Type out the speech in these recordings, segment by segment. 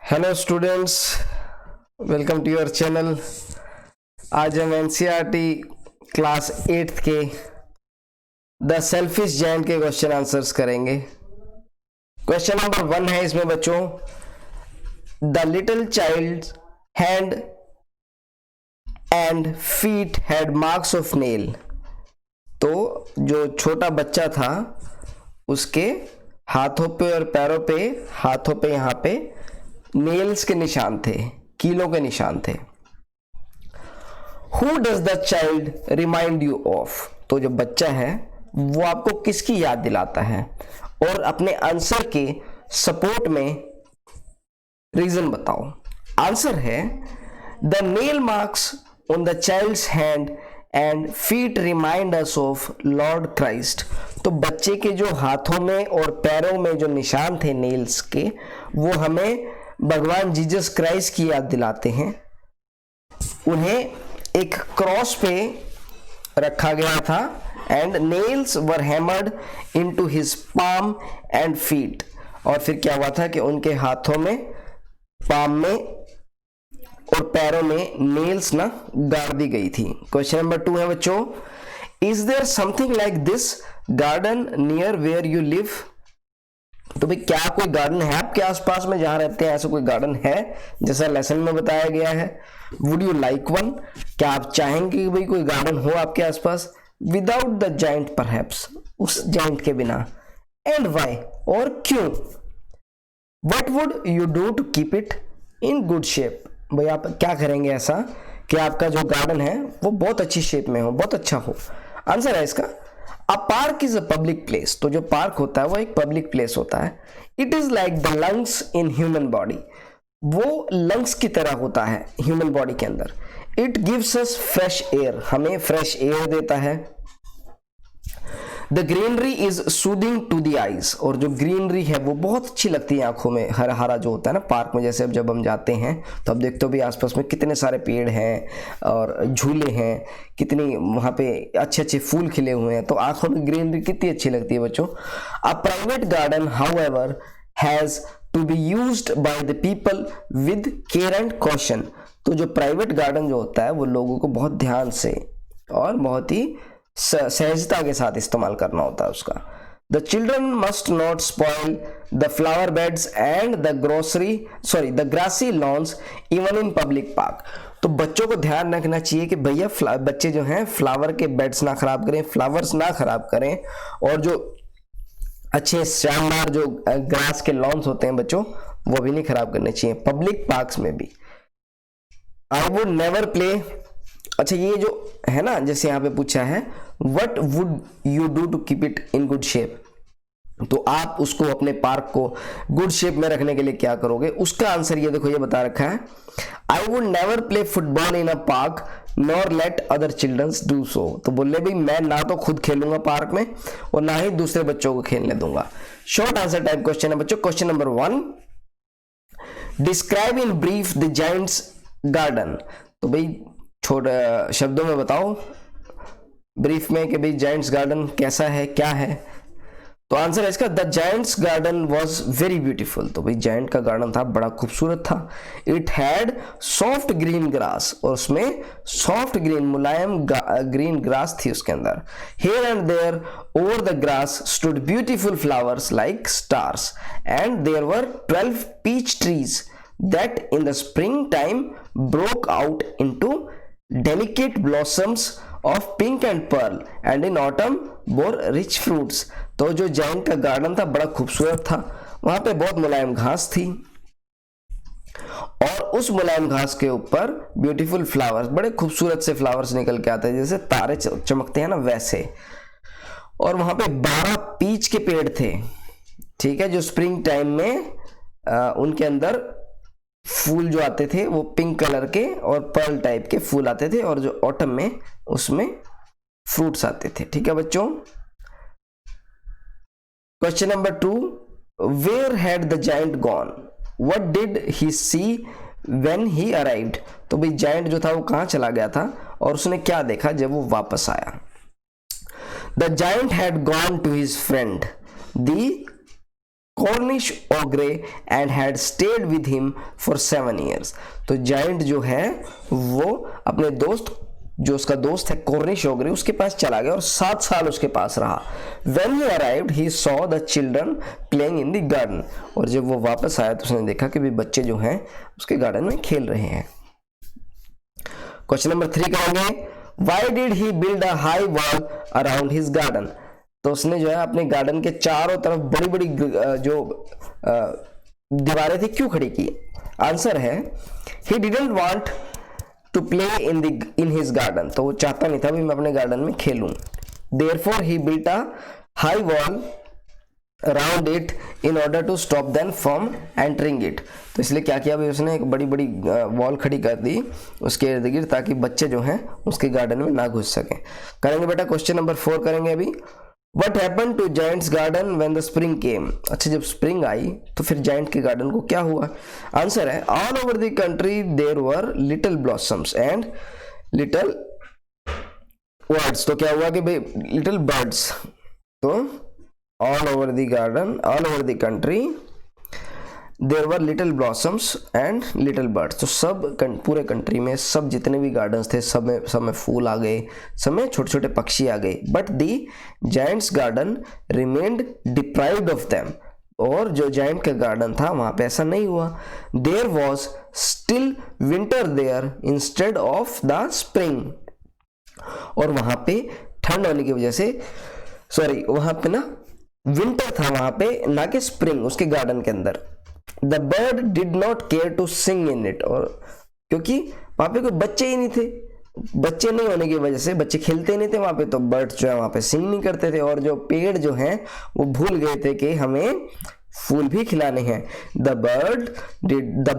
Hello students, welcome to your channel. आज हम NCERT class 8th के द सेल्फिश जायंट के क्वेश्चन आंसर्स करेंगे। क्वेश्चन नंबर 1 है इसमें बच्चों, the little child hand and feet had marks of nail. तो जो छोटा बच्चा था उसके हाथों पे और पैरों पे, हाथों पे यहाँ पे नेल्स के निशान थे, कीलों के निशान थे। Who does the child remind you of? तो जो बच्चा है वो आपको किसकी याद दिलाता है, और अपने आंसर के सपोर्ट में रीजन बताओ। आंसर है the nail marks on the child's hand and feet remind us of Lord Christ. तो बच्चे के जो हाथों में और पैरों में जो निशान थे नेल्स के, वो हमें भगवान जीसस क्राइस्ट की याद दिलाते हैं। उन्हें एक क्रॉस पे रखा गया था and nails were hammered into his palm and feet. और फिर क्या हुआ था कि उनके हाथों में, पाम में और पैरों में नेल्स ना गाड़ दी गई थी। क्वेश्चन नंबर 2 है बच्चों, is there something like this garden near where you live? तो भाई क्या कोई गार्डन है आपके आसपास में जहां रहते हैं? ऐसा कोई गार्डन है जैसा लेसन में बताया गया है? Would you like one? क्या आप चाहेंगे कि भाई कोई गार्डन हो आपके आसपास? विदाउट द जाइंट परहैप्स, उस जाइंट के बिना। एंड वाई, और क्यों? What would you do to keep it in good shape? भाई आप क्या करेंगे ऐसा कि आपका जो गार्डन है वो बहुत अच्छी शेप में हो, बहुत अच्छा हो। आंसर है इसका, a park is a public place. तो जो पार्क होता है वो एक पब्लिक प्लेस होता है। It is like the lungs in human body. वो लंग्स की तरह होता है ह्यूमन बॉडी के अंदर। It gives us fresh air, हमें फ्रेश एयर देता है। The greenery is soothing to the eyes. और जो ग्रीनरी है वो बहुत अच्छी लगती है आंखों में। हरा हरा जो होता है ना पार्क में, जैसे अब जब हम जाते हैं तो अब देखते हो भी आसपास में कितने सारे पेड़ हैं और झूले हैं, कितनी वहाँ पे अच्छे अच्छे फूल खिले हुए हैं, तो आंखों में ग्रीनरी कितनी अच्छी लगती है बच्चों। A private garden however has to be used by the people with care and caution. तो जो प्राइवेट गार्डन जो होता है वो लोगों को बहुत ध्यान से और बहुत ही सहजता के साथ इस्तेमाल करना होता है उसका। The children must not spoil the flower beds and the grassy lawns even in public park. तो बच्चों को ध्यान रखना चाहिए कि भैया बच्चे जो हैं फ्लावर के बेड्स ना खराब करें, फ्लावर्स ना खराब करें, और जो अच्छे शानदार जो ग्रास के लॉन्स होते हैं बच्चों, वो भी नहीं खराब करने चाहिए पब्लिक पार्क्स में भी। आई वुड नेवर प्ले। अच्छा, ये जो है ना, जैसे यहाँ पे पूछा है what would you do to keep it in good shape, तो आप उसको, अपने पार्क को गुड शेप में रखने के लिए क्या करोगे? उसका आंसर ये देखो, ये बता रखा है, I would never play football in a park nor let other childrens do so. तो बोले भाई मैं ना तो खुद खेलूंगा पार्क में और ना ही दूसरे बच्चों को खेलने दूंगा। शॉर्ट आंसर टाइप क्वेश्चन है बच्चों। Question number 1, describe in brief the giant's garden. तो भाई छोटे शब्दों में बताओ ब्रीफ में कि भाई जायंट्स गार्डन कैसा है, क्या है? तो आंसर है इसका, the giant's garden was very beautiful. तो भाई जायंट का गार्डन था, बड़ा खूबसूरत था। It had soft green grass, और उसमें सॉफ्ट ग्रीन, मुलायम ग्रीन ग्रास थी उसके अंदर। Here and there over the grass stood beautiful flowers like stars and there were 12 peach trees that in the springtime broke out into delicate blossoms of pink and pearl and in autumn bore rich fruits। तो जो giant का garden था बड़ा खूबसूरत था, वहां पे बहुत मुलायम घास थी और उस मुलायम घास के ऊपर ब्यूटीफुल फ्लावर्स, बड़े खूबसूरत से फ्लावर्स निकल के आते हैं, जैसे तारे चमकते हैं ना वैसे। और वहां पे 12 पीच के पेड़ थे, ठीक है, जो स्प्रिंग टाइम में उनके अंदर फूल जो आते थे वो पिंक कलर के और पर्ल टाइप के फूल आते थे, और जो ऑटम में उसमें फ्रूट्स आते थे। ठीक है बच्चों। Question number 2, where had the giant gone? What did he see when he arrived? तो भाई जायंट जो था वो कहां चला गया था और उसने क्या देखा जब वो वापस आया? The giant had gone to his friend the Cornish ogre and had stayed with him for 7 years। तो जायंट जो है वो अपने दोस्त, जो उसका दोस्त है कॉर्निश ओग्रे, उसके पास चला गया और 7 साल उसके पास रहा। When he arrived, he saw the children playing in the garden। और जब वो वापस आया तो उसने देखा कि भी बच्चे जो हैं उसके गार्डन में खेल रहे हैं। क्वेश्चन नंबर 3 करेंगे, Why did he build a high wall around his garden? तो उसने जो है अपने गार्डन के चारों तरफ बड़ी बड़ी जो दीवारें थी क्यों खड़ी की? आंसर है he didn't want to play in his garden। तो वो चाहता नहीं था भी मैं अपने गार्डन में खेलूं। Therefore he built a high wall around it in order to stop them from entering it। तो इसलिए क्या किया भाई उसने, एक बड़ी बड़ी वॉल खड़ी कर दी उसके इर्द गिर्द ताकि बच्चे जो हैं उसके गार्डन में ना घुस सकें। करेंगे बेटा क्वेश्चन नंबर 4 करेंगे अभी। What happened to Giant's garden when the spring came? अच्छा जब स्प्रिंग आई तो फिर जायंट के गार्डन को क्या हुआ? आंसर है all over the country there were little blossoms and little birds। तो क्या हुआ कि भाई little birds, तो all over the garden, all over the country there were little blossoms and little birds। तो सब पूरे कंट्री में सब जितने भी गार्डन्स थे सब में फूल आ गए, सब में छोटे छोटे पक्षी आ गए। But the giants garden remained deprived of them. और जो जायंट का गार्डन था वहां पे ऐसा नहीं हुआ। There was still winter there instead of the spring. और वहां पे ठंड होने की वजह से, सॉरी वहां पे ना विंटर था वहां पे, ना कि स्प्रिंग उसके गार्डन के अंदर। The bird did not care to sing in it। और क्योंकि वहां पे कोई बच्चे ही नहीं थे, बच्चे नहीं होने की वजह से बच्चे खेलते नहीं थे वहां पे, तो बर्ड्स जो है वहां पे सिंग नहीं करते थे। और जो पेड़ जो हैं वो भूल गए थे कि हमें फूल भी खिलाने हैं। The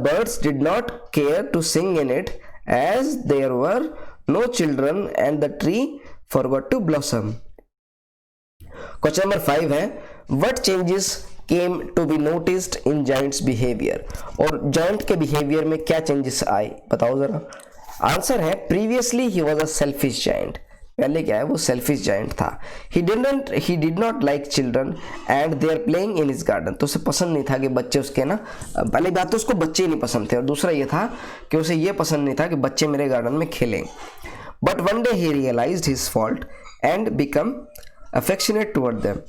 birds did not care to sing in it as there were no children and the tree forgot to blossom। Question number 5 है, What changes came to be noticed in Giant's behavior? और giant के behaviour में क्या changes आए बताओ जरा। Answer है previously he was a selfish giant. पहले क्या है वो सेल्फिश जायंट था। he did not like children and they are playing in his garden। तो उसे पसंद नहीं था कि बच्चे उसके ना, पहली बात तो उसको बच्चे ही नहीं पसंद थे और दूसरा ये था कि उसे ये पसंद नहीं था कि बच्चे मेरे गार्डन में खेलें। But one day he realised his fault and become affectionate toward them.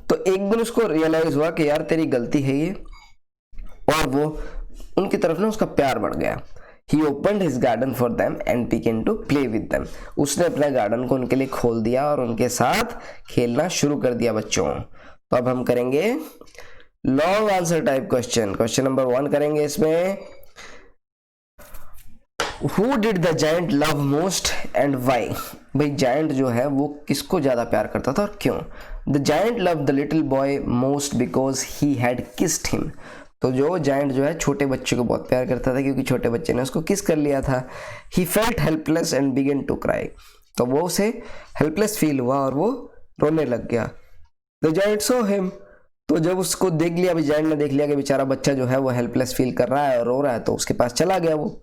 तो एक दिन उसको रियलाइज हुआ कि यार तेरी गलती है ये, और वो उनकी तरफ ना उसका प्यार बढ़ गया। He opened his garden for them and began to play with them। उसने अपना गार्डन को उनके लिए खोल दिया और उनके साथ खेलना शुरू कर दिया बच्चों। तो अब हम करेंगे long answer type question. Question number 1 करेंगे इसमें, Who did the giant love most and why? भाई जायंट जो है वो किसको ज्यादा प्यार करता था और क्यों? The giant loved the little boy most because he had kissed him। तो जो जायंट जो है छोटे बच्चे को बहुत प्यार करता था क्योंकि छोटे बच्चे ने उसको किस कर लिया था। He felt helpless and began to cry। तो वो उसे हेल्पलेस फील हुआ और वो रोने लग गया। The giant saw him। तो जब उसको देख लिया, भी जायंट ने देख लिया कि बेचारा बच्चा जो है वो हेल्पलेस फील कर रहा है और रो रहा है, तो उसके पास चला गया वो।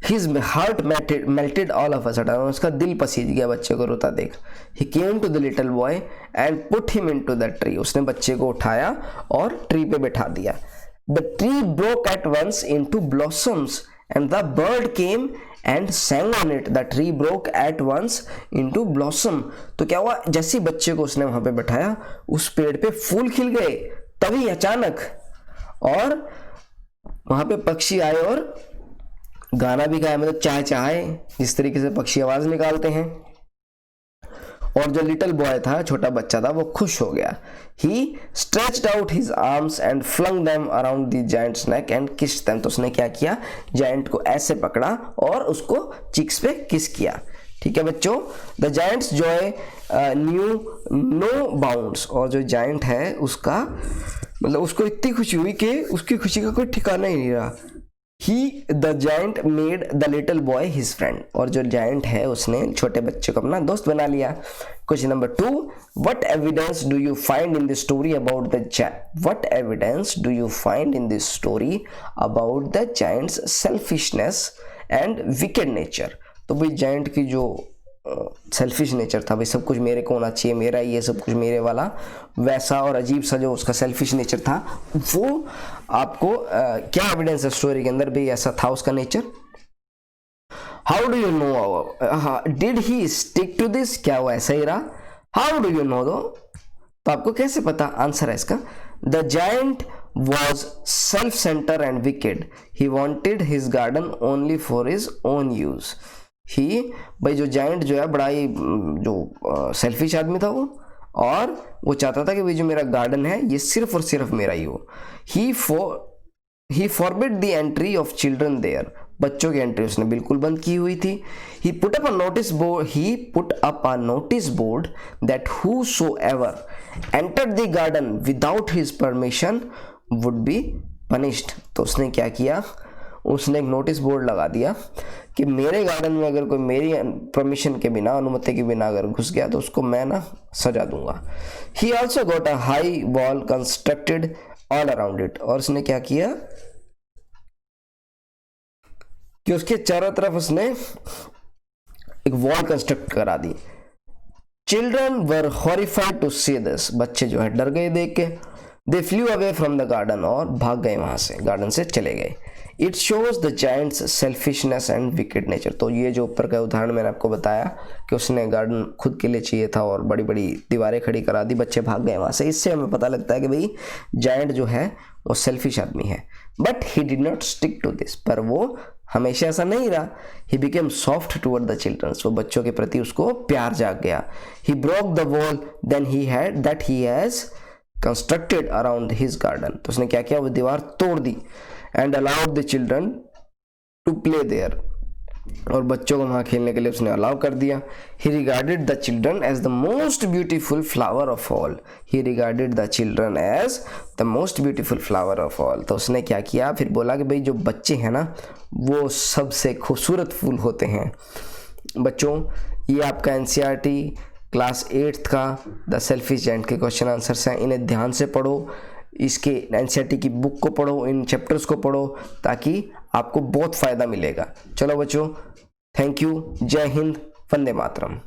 His heart melted all of a sudden। उसका दिल पसीज गया बच्चे को रोता देख। He came to the little boy and put him into the tree। उसने बच्चे को उठाया और ट्री पे बैठा दिया। The tree broke at once into blossoms and the bird came and sang on it। The tree broke at once into blossom। तो क्या हुआ, जैसे बच्चे को उसने वहां पे बैठाया उस पेड़ पे फूल खिल गए तभी अचानक, और वहां पे पक्षी आए और गाना भी गाया, मतलब चाहे चाहे जिस तरीके से पक्षी आवाज निकालते हैं। और जो लिटिल बॉय था, छोटा बच्चा था, वो खुश हो गया। He stretched out his arms and flung them around the giant's neck and kissed them। तो उसने क्या किया, जायंट को ऐसे पकड़ा और उसको चिक्स पे किस किया। ठीक है बच्चों, the giant's joy knew no bounds. और जो जायंट है उसका मतलब उसको इतनी खुशी हुई कि उसकी खुशी का कोई ठिकाना ही नहीं रहा। The giant made the little boy his friend। और जो जायंट है उसने छोटे बच्चे को अपना दोस्त बना लिया। Question number 2, what evidence do you find in the story about the what evidence do you find in this story about the giant's selfishness and wicked nature? तो भाई जायंट की जो सेल्फिश नेचर था, भाई सब कुछ मेरे को होना चाहिए, मेरा ये सब कुछ मेरे वाला, वैसा और अजीब सा जो उसका सेल्फिश नेचर था, वो आपको क्या एविडेंस है स्टोरी के अंदर भी ऐसा था उसका nature? How do you know? Did he stick to this? क्या वो ऐसा ही रहा? हाउ डू यू नो दो? तो आपको कैसे पता? आंसर है इसका, the giant was self centre and wicked, he wanted his garden only for his own use. He, भाई जो जायंट जो है बड़ा ही जो सेल्फिश आदमी था वो, और वो चाहता था कि भाई जो मेरा गार्डन है ये सिर्फ और सिर्फ मेरा ही हो। He forbid the entry of children there, बच्चों की एंट्री उसने बिल्कुल बंद की हुई थी। He put up a notice board that whosoever entered the garden without his permission would be punished। तो उसने क्या किया? उसने एक नोटिस बोर्ड लगा दिया कि मेरे गार्डन में अगर कोई मेरी परमिशन के बिना, अनुमति के बिना अगर घुस गया तो उसको मैं ना सजा दूंगा। He also got a high wall constructed all around it। और उसने क्या किया कि उसके चारों तरफ उसने एक वॉल कंस्ट्रक्ट करा दी। Children were horrified to see this, बच्चे जो है डर गए देख के। They flew away from the garden, और भाग गए वहां से, गार्डन से चले गए। It shows the giant's selfishness and wicked nature. तो ये जो ऊपर का उदाहरण मैंने आपको बताया कि उसने गार्डन खुद के लिए चाहिए था और बड़ी बड़ी दीवारें खड़ी करा दी, बच्चे भाग गए वहां से, इससे हमें पता लगता है कि भाई जायंट जो है वो सेल्फिश आदमी है। But he did not stick to this, पर वो हमेशा ऐसा नहीं रहा। He became soft toward the childrens, वो बच्चों के प्रति उसको प्यार जाग गया। He broke the wall then he has constructed around his garden. तो उसने क्या किया? वो दीवार तोड़ दी। And allowed the children to play there, और बच्चों को वहां खेलने के लिए उसने अलाउ कर दिया। He regarded the children as the most beautiful flower of all. He regarded the children as the most beautiful flower of all. तो उसने क्या किया? फिर बोला कि भाई जो बच्चे हैं ना वो सबसे खूबसूरत फूल होते हैं। बच्चों, ये आपका एनसीईआरटी क्लास 8th का द सेल्फिश जायंट के क्वेश्चन आंसर्स हैं, इन्हें ध्यान से पढ़ो, इसके एनसीईआरटी की बुक को पढ़ो, इन चैप्टर्स को पढ़ो, ताकि आपको बहुत फ़ायदा मिलेगा। चलो बच्चों, थैंक यू, जय हिंद, वंदे मातरम।